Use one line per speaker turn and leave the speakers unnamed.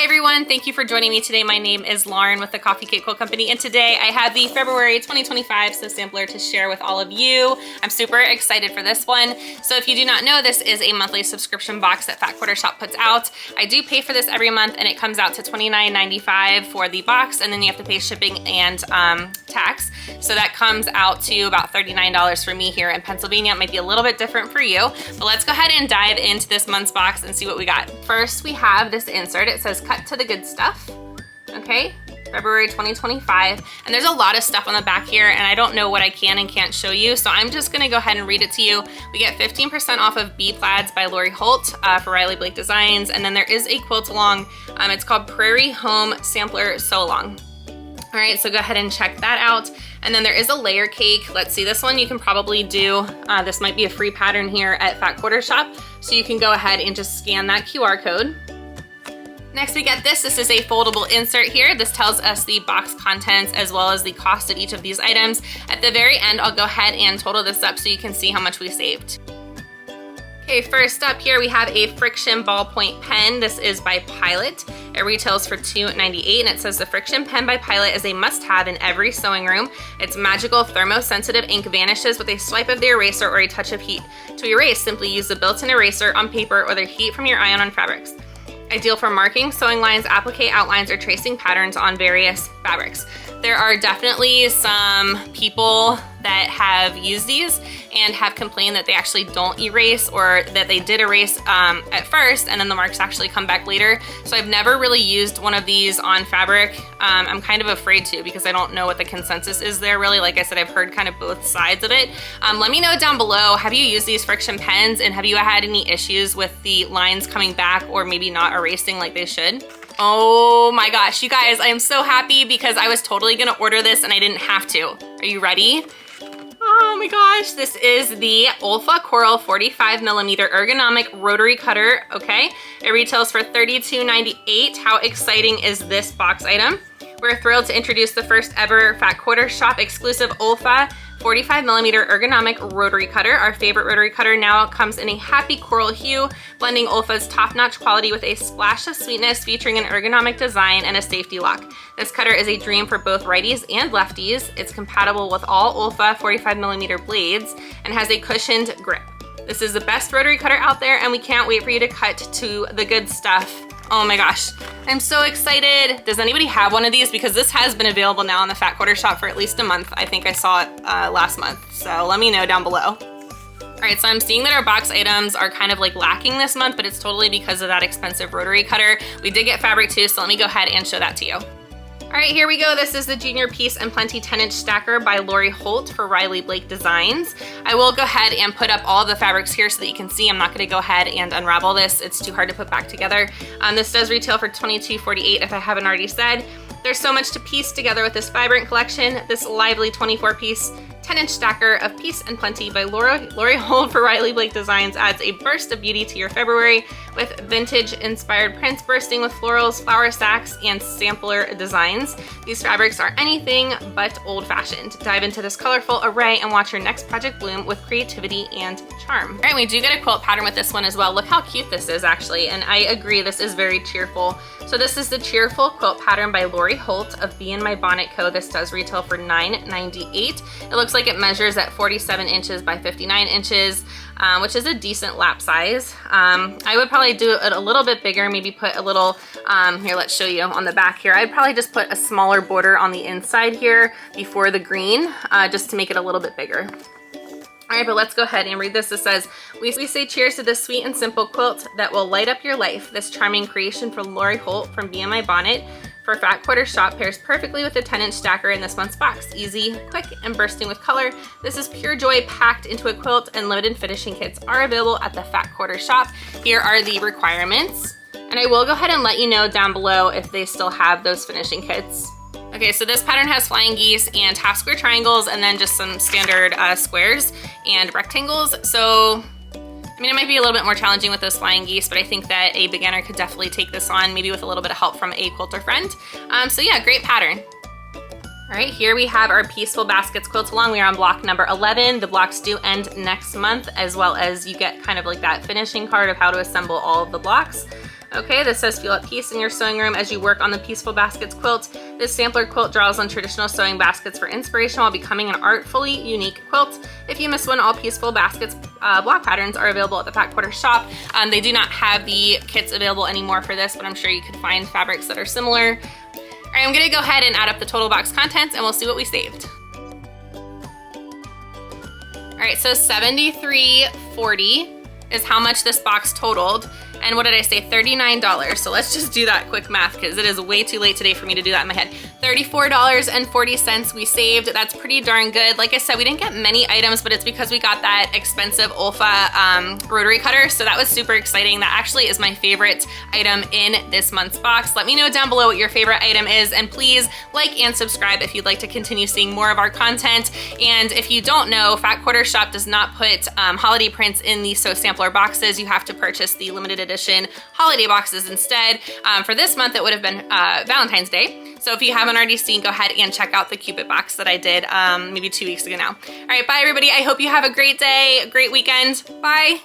everyone, thank you for joining me today. My name is Lauren with the Coffee Cake Quilt Company, and today I have the February 2025 Sew Sampler to share with all of you. I'm super excited for this one. So if you do not know, this is a monthly subscription box that Fat Quarter Shop puts out. I do pay for this every month, and it comes out to $29.95 for the box, and then you have to pay shipping and tax. So that comes out to about $39 for me here in Pennsylvania. It might be a little bit different for you, but let's go ahead and dive into this month's box and see what we got. First, we have this insert. It says cut to the good stuff. Okay, February 2025. And there's a lot of stuff on the back here, and I don't know what I can and can't show you, so I'm just gonna go ahead and read it to you. We get 15% off of Bee Plaids by Lori Holt for Riley Blake Designs, and then there is a quilt along. It's called Prairie Home Sampler Sew Along. All right, so go ahead and check that out. And then there is a layer cake. Let's see, this one you can probably do. This might be a free pattern here at Fat Quarter Shop. So you can go ahead and just scan that QR code. Next we get this. This is a foldable insert here. This tells us the box contents as well as the cost of each of these items. At the very end, I'll go ahead and total this up so you can see how much we saved. Okay, first up here we have a Frixion ballpoint pen. This is by Pilot. It retails for $2.98, and it says the Frixion pen by Pilot is a must-have in every sewing room. Its magical thermosensitive ink vanishes with a swipe of the eraser or a touch of heat. To erase, simply use the built-in eraser on paper or the heat from your iron on fabrics. Ideal for marking, sewing lines, applique outlines, or tracing patterns on various fabrics. There are definitely some people that have used these and have complained that they actually don't erase, or that they did erase at first and then the marks actually come back later. So I've never really used one of these on fabric. I'm kind of afraid to, because I don't know what the consensus is there really. Like I said, I've heard kind of both sides of it. Let me know down below, have you used these Frixion pens, and have you had any issues with the lines coming back or maybe not erasing like they should? Oh my gosh, you guys, I am so happy because I was totally gonna order this and I didn't have to. Are you ready? Oh my gosh, this is the Olfa Coral 45mm ergonomic rotary cutter, okay? It retails for $32.98. How exciting is this box item? We're thrilled to introduce the first ever Fat Quarter Shop exclusive Olfa 45mm ergonomic rotary cutter. Our favorite rotary cutter now comes in a happy coral hue, blending Olfa's top-notch quality with a splash of sweetness, featuring an ergonomic design and a safety lock. This cutter is a dream for both righties and lefties. It's compatible with all Olfa 45mm blades and has a cushioned grip. This is the best rotary cutter out there, and we can't wait for you to cut to the good stuff. Oh my gosh, I'm so excited. Does anybody have one of these? Because this has been available now in the Fat Quarter Shop for at least a month. I think I saw it last month, so let me know down below. All right, so I'm seeing that our box items are kind of like lacking this month, but it's totally because of that expensive rotary cutter. We did get fabric too, so let me go ahead and show that to you. All right, here we go. This is the Junior Peace and Plenty 10-inch stacker by Lori Holt for Riley Blake Designs. I will go ahead and put up all of the fabrics here so that you can see. I'm not gonna go ahead and unravel this. It's too hard to put back together. This does retail for $22.48 if I haven't already said. There's so much to piece together with this vibrant collection. This lively 24-piece 10-inch stacker of Peace and Plenty by Lori Holt for Riley Blake Designs adds a burst of beauty to your February with vintage-inspired prints bursting with florals, flower sacks, and sampler designs. These fabrics are anything but old-fashioned. Dive into this colorful array and watch your next project bloom with creativity and charm. All right, we do get a quilt pattern with this one as well. Look how cute this is actually, and I agree, this is very cheerful. So this is the Cheerful quilt pattern by Lori Holt of Bee in My Bonnet Co. This does retail for $9.98. It looks like it measures at 47 inches by 59 inches, which is a decent lap size. I would probably do it a little bit bigger, maybe put a little, here, let's show you on the back here. I'd probably just put a smaller border on the inside here before the green, just to make it a little bit bigger. All right, but let's go ahead and read this. It says, we say cheers to this sweet and simple quilt that will light up your life. This charming creation from Lori Holt from Bee in My Bonnet for Fat Quarter Shop pairs perfectly with the 10-inch stacker in this month's box. Easy, quick, and bursting with color. This is pure joy packed into a quilt, and limited finishing kits are available at the Fat Quarter Shop. Here are the requirements, and I will go ahead and let you know down below if they still have those finishing kits. Okay, so this pattern has flying geese and half square triangles, and then just some standard squares and rectangles. So, I mean, it might be a little bit more challenging with those flying geese, but I think that a beginner could definitely take this on, maybe with a little bit of help from a quilter friend. So yeah, great pattern. All right, here we have our Peaceful Baskets quilt along. We are on block number 11. The blocks do end next month, as well as you get kind of like that finishing card of how to assemble all of the blocks. Okay, this says feel at peace in your sewing room as you work on the Peaceful Baskets quilt. This sampler quilt draws on traditional sewing baskets for inspiration while becoming an artfully unique quilt. If you miss one, all Peaceful Baskets block patterns are available at the Fat Quarter shop. They do not have the kits available anymore for this, but I'm sure you could find fabrics that are similar. All right, I'm gonna go ahead and add up the total box contents and we'll see what we saved. All right, so $73.40 is how much this box totaled. And what did I say, $39. So let's just do that quick math because it is way too late today for me to do that in my head. $34.40 we saved. That's pretty darn good. Like I said, we didn't get many items, but it's because we got that expensive Olfa rotary cutter. So that was super exciting. That actually is my favorite item in this month's box. Let me know down below what your favorite item is, and please like and subscribe if you'd like to continue seeing more of our content. And if you don't know, Fat Quarter Shop does not put holiday prints in the Sew Sampler boxes. You have to purchase the limited edition holiday boxes instead. For this month, it would have been Valentine's Day. So if you haven't already seen, go ahead and check out the Cupid box that I did maybe 2 weeks ago now. All right, bye everybody. I hope you have a great day, a great weekend. Bye.